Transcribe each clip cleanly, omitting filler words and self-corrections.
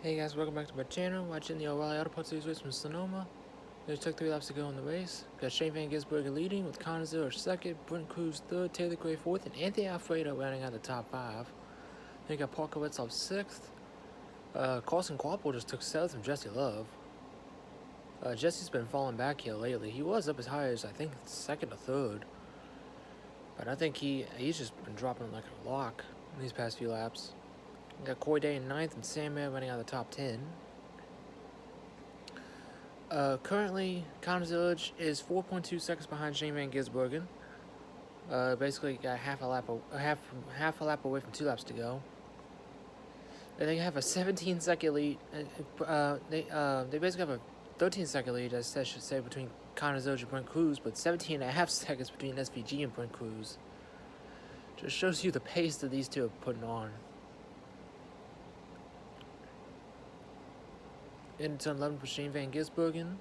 Hey guys, welcome back to my channel. Watching the O'Reilly Auto Parts Series race from Sonoma. It took 3 laps to go in the race. Got Shane Van Gisbergen leading with Connor Ziller second, Brent Cruz third, Taylor Gray fourth, and Anthony Alfredo rounding out the top 5. Then you got Parker Wetzloff sixth. Carson Quapple just took seventh from Jesse Love. Jesse's been falling back here lately. He was up as high as I think second or third, but I think he's just been dropping like a rock in these past few laps. We got Corey Day in ninth and Sam Mayer running out of the top 10. Currently, Connor Zillage is 4.2 seconds behind Shane Van Gisbergen. Basically got half a lap away from 2 laps to go. They have a 17-second lead. They basically have a 13-second lead, I should say, between Connor Zillage and Brent Cruz, but 17.5 seconds between SVG and Brent Cruz. Just shows you the pace that these two are putting on. Into 11 for Shane Van Gisbergen.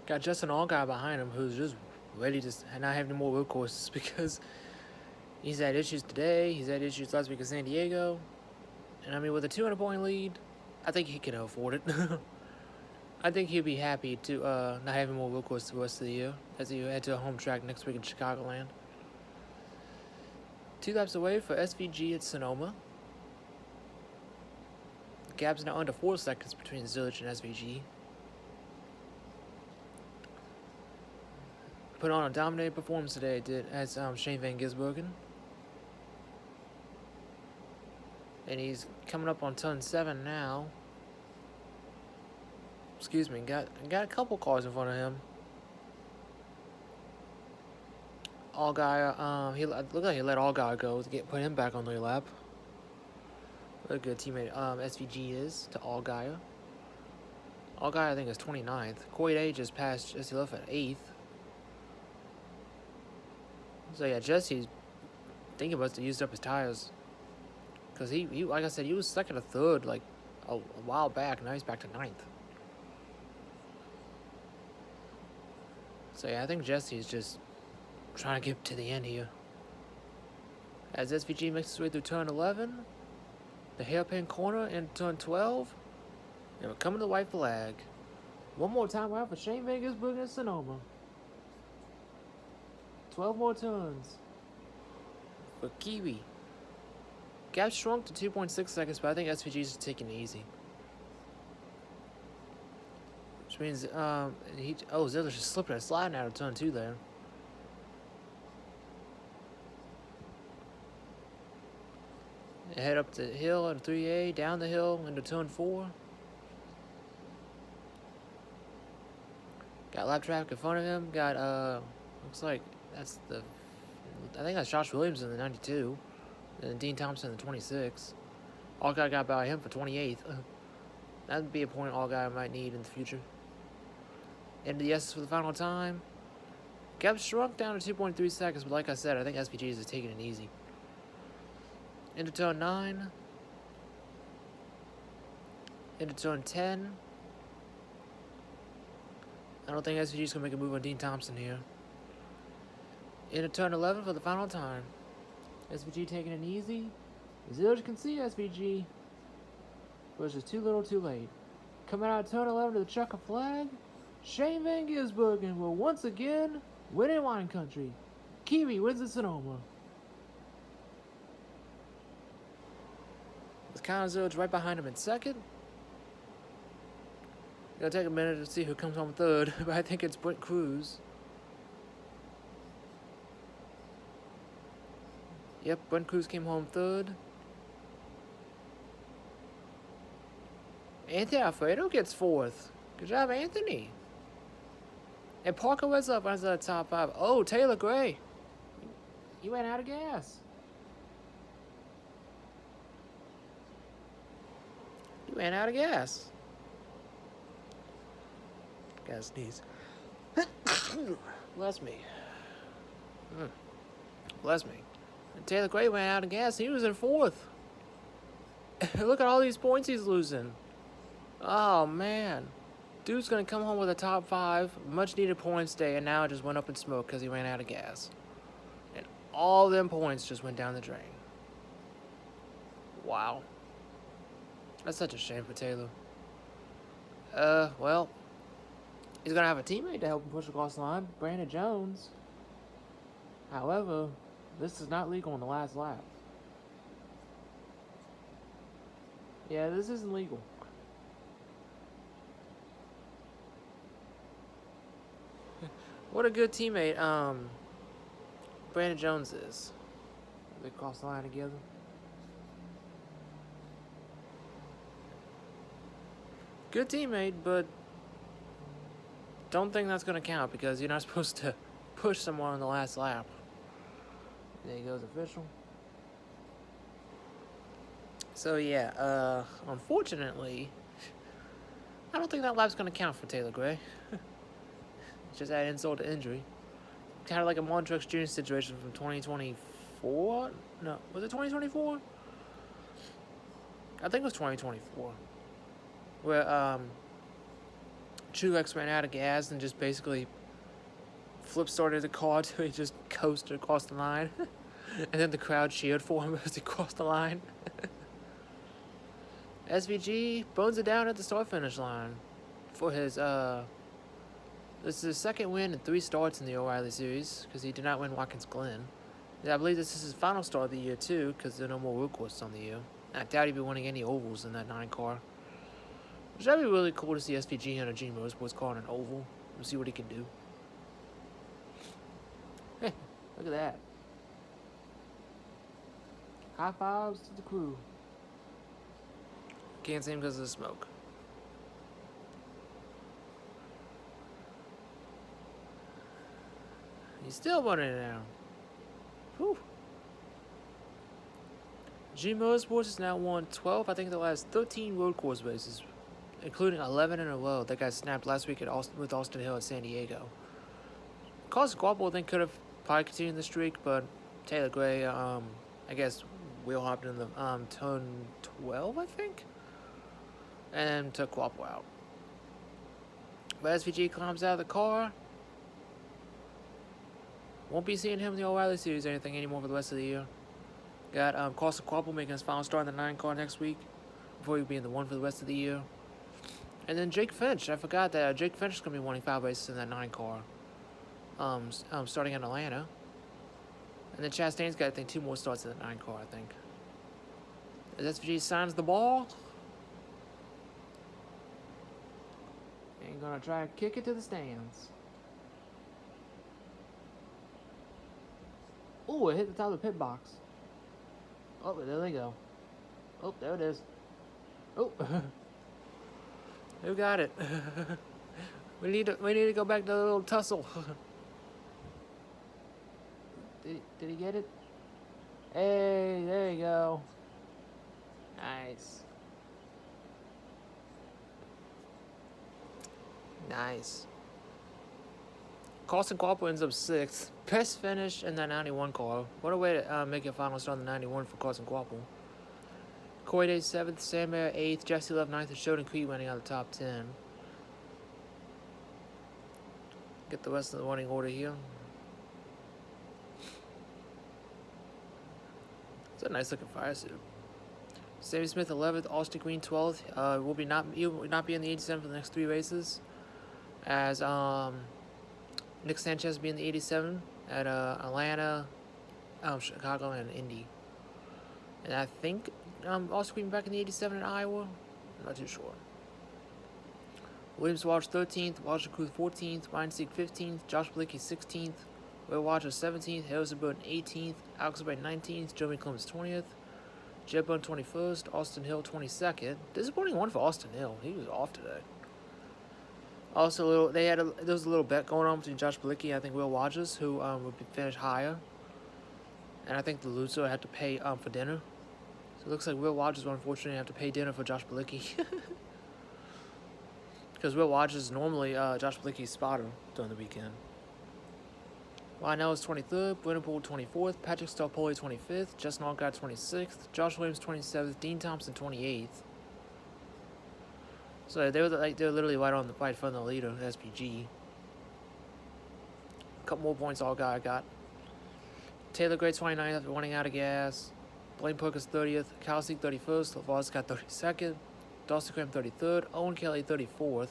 Got Justin Allgaier behind him, who's just ready to not have any more workhorses because he's had issues today. He's had issues last week in San Diego. And I mean, with a 200-point lead, I think he can afford it. I think he'd be happy to not have any more workhorses the rest of the year as he head to a home track next week in Chicagoland. 2 laps away for SVG at Sonoma. The gap's now under 4 seconds between Zillage and SVG. Put on a dominating performance today, as Shane Van Gisbergen. And he's coming up on turn 7 now. Excuse me, got a couple cars in front of him. Allgaier, he looked like he let Allgaier go to put him back on the lap. What a good teammate SVG is to Allgaier. Allgaier I think is 29th. Corey Day just passed Jesse Love at 8th. So yeah, Jesse, I think he must have used up his tires. Because he like I said, he was second or third like a while back. Now he's back to 9th. So yeah, I think Jesse's just trying to get to the end here. As SVG makes his way through turn 11, the hairpin corner in turn 12, and we're coming to the white flag. One more time out for Shane Van Gisbergen and Sonoma. 12 more turns for Kiwi. Gap shrunk to 2.6 seconds, but I think SVG's just taking it easy. Which means, Ziller's just slipping and sliding out of turn 2 there. Head up the hill at 3A, down the hill into turn 4. Got lap traffic in front of him. Got, looks like I think that's Josh Williams in the 92. And Dean Thompson in the 26. Allgaier got by him for 28th. That'd be a point Allgaier might need in the future. Into the S's for the final time. Gap shrunk down to 2.3 seconds, but like I said, I think SVG's is taking it easy. Into turn 9. Into turn 10. I don't think SVG's going to make a move on Dean Thompson here. Into turn 11 for the final time. SVG taking it easy. Zillage can see SVG, but it's just too little too late. Coming out of turn 11 to the checker flag, Shane Van Gisbergen will once again win in wine country. Kiwi wins at Sonoma. With Connor Zillage right behind him in second. It'll take a minute to see who comes home third, but I think it's Brent Cruz. Yep, Brent Cruz came home third. Anthony Alfredo gets fourth. Good job, Anthony. And Parker Wetzloff runs out of the top 5. Oh, Taylor Gray. He ran out of gas. He ran out of gas. Gotta sneeze. Bless me. Bless me. And Taylor Gray ran out of gas. He was in fourth. Look at all these points he's losing. Oh, man. Dude's going to come home with a top 5, much needed points day, and now it just went up in smoke because he ran out of gas. And all them points just went down the drain. Wow. That's such a shame for Taylor. Well, he's gonna have a teammate to help him push across the line, Brandon Jones. However, this is not legal on the last lap. Yeah, this isn't legal. What a good teammate, Brandon Jones is. They cross the line together. Good teammate, but don't think that's gonna count because you're not supposed to push someone on the last lap. There goes official. So yeah, unfortunately, I don't think that lap's gonna count for Taylor Gray. Just add insult to injury. Kind of like a Montrex Jr. situation from 2024. No, was it 2024? I think it was 2024, where Truex ran out of gas and just basically flip started the car till he just coasted across the line, and then the crowd cheered for him as he crossed the line. SVG bones it down at the start-finish line for his this is his second win in 3 starts in the O'Reilly Series because he did not win Watkins Glen. Yeah, I believe this is his final start of the year too because there are no more road courses on the year. I doubt he'd be winning any ovals in that 9 car. Which would be really cool to see SVG in a G Motorsports car in an oval. We'll see what he can do. Hey, look at that. High fives to the crew. Can't see him because of the smoke. He's still running it down. Whew. G Motorsports has now won 12, I think, the last 13 road course races, including 11 in a row that got snapped last week with Austin Hill at San Diego. Carson Guapo, I think, could have probably continued the streak, but Taylor Gray, I guess, wheel hopped in the turn 12, I think, and took Guapo out. But SVG climbs out of the car. Won't be seeing him in the O'Reilly Series or anything anymore for the rest of the year. Got Carson Guapo making his final start in the 9 car next week before he'll be in the 1 for the rest of the year. And then Jake Finch. I forgot that Jake Finch is going to be winning 5 races in that 9 car starting in Atlanta. And then Chastain's got, I think, 2 more starts in the 9 car, I think. As SVG signs the ball. And going to try and kick it to the stands. Oh, it hit the top of the pit box. Oh, there they go. Oh, there it is. Oh, who got it? we need to go back to the little tussle. did he get it? Hey, there you go. Nice. Nice. Carson Guapo ends up 6th. Best finish in that 91 car. What a way to make a final start in the 91 for Carson Guapo. Corey Day 7th, Sam Mayer 8th, Jesse Love 9th, and Sheldon Creed winning out of the top 10. Get the rest of the running order here. It's a nice looking fire suit. Sammy Smith 11th, Austin Green 12th. He will not be in the 87 for the next 3 races. As Nick Sanchez will be in the 87 at Atlanta, Chicago, and Indy. And I think Austin Green back in the 87 in Iowa. I'm not too sure. Williams Walsh 13th, Walsh Cruz 14th, Ryan Sieg 15th, Josh Blicky 16th, Will Rogers 17th, Harrison Burton 18th, Alex Bay 19th, Jeremy Clemens 20th, Jed Burton 21st, Austin Hill 22nd. Disappointing one for Austin Hill. He was off today. Also, there was a little bet going on between Josh Bilicki and I think Will Rogers, who would finish higher. And I think the loser had to pay for dinner. So it looks like Will Rogers will unfortunately have to pay dinner for Josh Bilicki. Because Will Rogers is normally Josh Bilicki's spotter during the weekend. Lionel is 23rd, Brennan Poole 24th, Patrick Starpoli 25th, Justin Allgaier 26th, Josh Williams 27th, Dean Thompson 28th. So they were literally right on the right front of the leader, SPG. A couple more points Allgaier got. Taylor Gray 29th after running out of gas. Blaine Perkins 30th, Kyle Sieg 31st, LaVar's got 32nd. Dawson Cram 33rd. Owen Kelly 34th.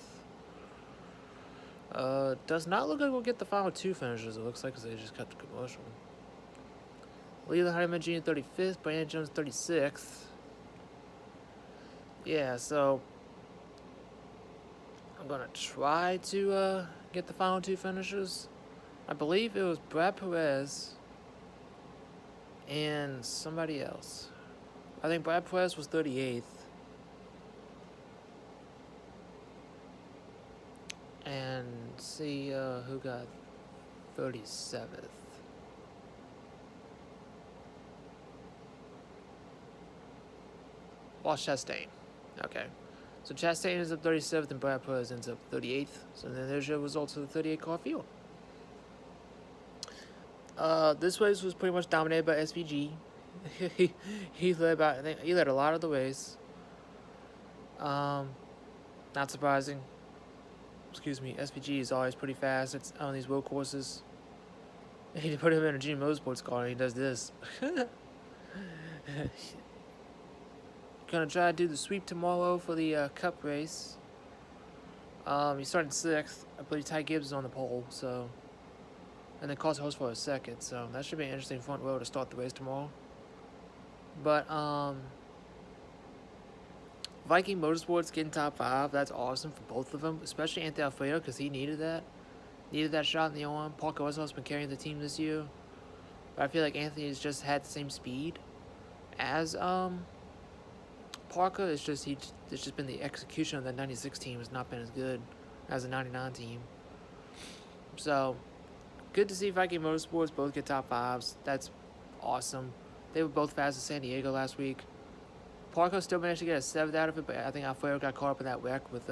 Does not look like we'll get the final 2 finishes, it looks like, because they just cut the commercial. Leland Hardiman Jr. 35th. Brandon Jones 36th. Yeah, so I'm going to try to get the final 2 finishes. I believe it was Brad Perez and somebody else. I think Brad Perez was 38th. And see who got 37th. Ross Chastain. Okay. So Chastain ends up 37th and Brad Perez ends up 38th. So then there's your results of the 38 car field. This race was pretty much dominated by SVG. he led a lot of the race. Not surprising. Excuse me, SVG is always pretty fast. It's on these road courses. He put him in a G Motorsports car and he does this. Gonna try to do the sweep tomorrow for the Cup race. He started 6th. I believe Ty Gibbs is on the pole, so. And then Carson Host for a 2nd, so that should be an interesting front row to start the race tomorrow. But, Viking Motorsports getting top 5, that's awesome for both of them, especially Anthony Alfredo, because he needed that. Needed that shot in the arm. Parker Westhoff's been carrying the team this year. But I feel like Anthony's just had the same speed as Parker. It's just been the execution of that 96 team has not been as good as the 99 team. So, good to see Viking Motorsports both get top 5s. That's awesome. They were both fast at San Diego last week. Parker still managed to get a 7th out of it, but I think Alfredo got caught up in that wreck with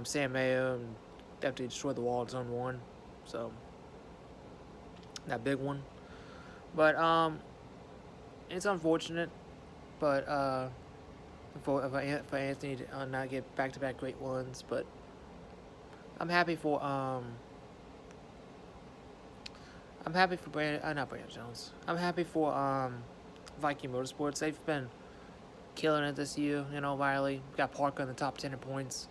Sam Mayo and after he destroyed the wall at Zone 1. So, that big one. But, it's unfortunate, but, for Anthony to not get back-to-back great ones, but I'm happy for, not Brandon Jones. I'm happy for, Viking Motorsports. They've been killing it this year, Riley. Got Parker in the top 10 in points.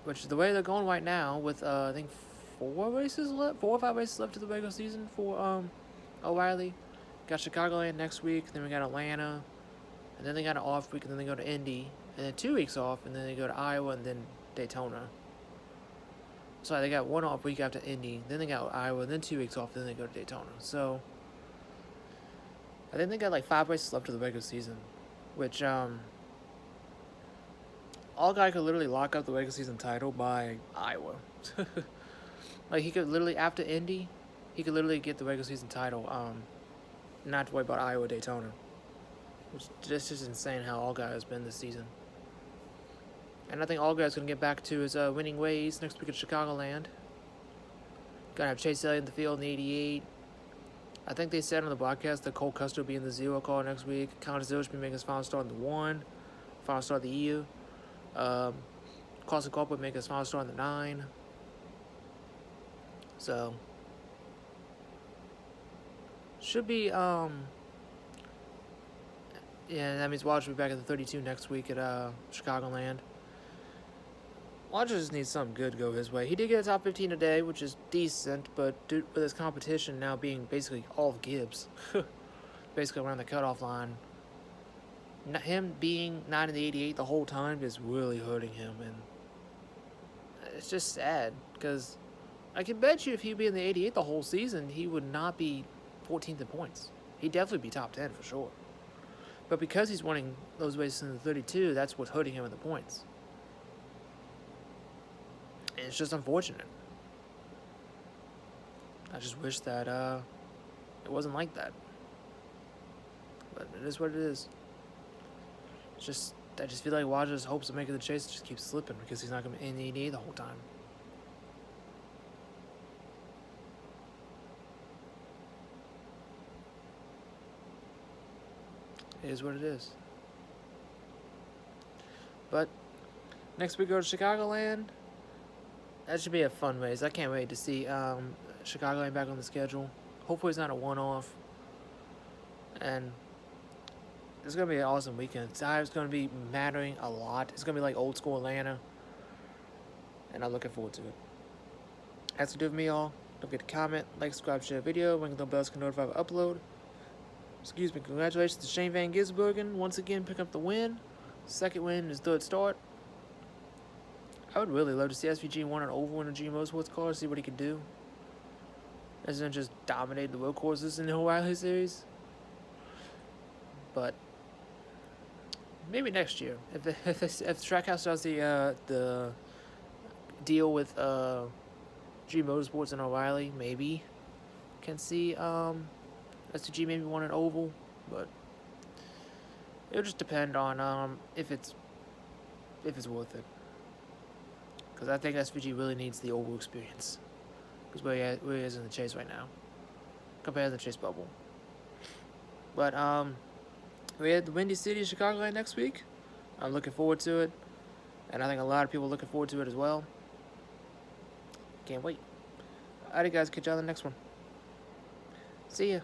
Which is the way they're going right now with, I think, 4 or 5 races left of the regular season for, O'Reilly. Got Chicagoland next week, then we got Atlanta, and then they got an off week, and then they go to Indy, and then 2 weeks off, and then they go to Iowa, and then Daytona. So they got 1 off week after Indy, then they got Iowa, then 2 weeks off, then they go to Daytona. So I think they got like 5 races left of the regular season, which Allgaier could literally lock up the regular season title by Iowa. Like he could literally, after Indy, he could literally get the regular season title, not have to worry about Iowa, Daytona. Which is just insane how Allgaier has been this season. And I think Allgaier's going to get back to his winning ways next week at Chicagoland. Going to have Chase Elliott in the field in the 88. I think they said on the broadcast that Cole Custer will be in the 0 car next week. Connor Zilch will be making his final start in the 1. Final start of the year. Carson Culp will make his final start in the 9. So, should be, yeah, that means Watch will be back at the 32 next week at Chicagoland. Watch just needs something good to go his way. He did get a top 15 today, which is decent, but with his competition now being basically all of Gibbs, basically around the cutoff line, him being 9 in the 88 the whole time is really hurting him, and it's just sad, because I can bet you if he'd be in the 88 the whole season, he would not be 14th in points. He'd definitely be top 10 for sure. But because he's winning those races in the 32, that's what's hurting him in the points. And it's just unfortunate. I just wish that it wasn't like that. But it is what it is. It's just, I just feel like Wajda's hopes of making the chase just keep slipping because he's not going to be in the 88 the whole time. It is what it is. But next we go to Chicagoland. That should be a fun race. I can't wait to see Chicagoland back on the schedule. Hopefully it's not a one-off. And it's gonna be an awesome weekend. Time's gonna be mattering a lot. It's gonna be like old school Atlanta, and I'm looking forward to it. That's to do with me, all. Don't forget to comment, like, subscribe, share the video, ring the bells can notify the upload. Excuse me, congratulations to Shane Van Gisbergen, once again picking up the win. Second win in his third start. I would really love to see SVG win an oval in a G Motorsports car, see what he could do. As in just dominate the road courses in the O'Reilly series. But maybe next year, if Trackhouse does the deal with G Motorsports and O'Reilly, maybe can see SVG maybe won an oval, but it'll just depend on if it's worth it. Because I think SVG really needs the oval experience. Because where he is in the chase right now, compared to the chase bubble. But we had the Windy City, Chicagoland next week. I'm looking forward to it, and I think a lot of people are looking forward to it as well. Can't wait. Alright, guys, catch you on the next one. See ya.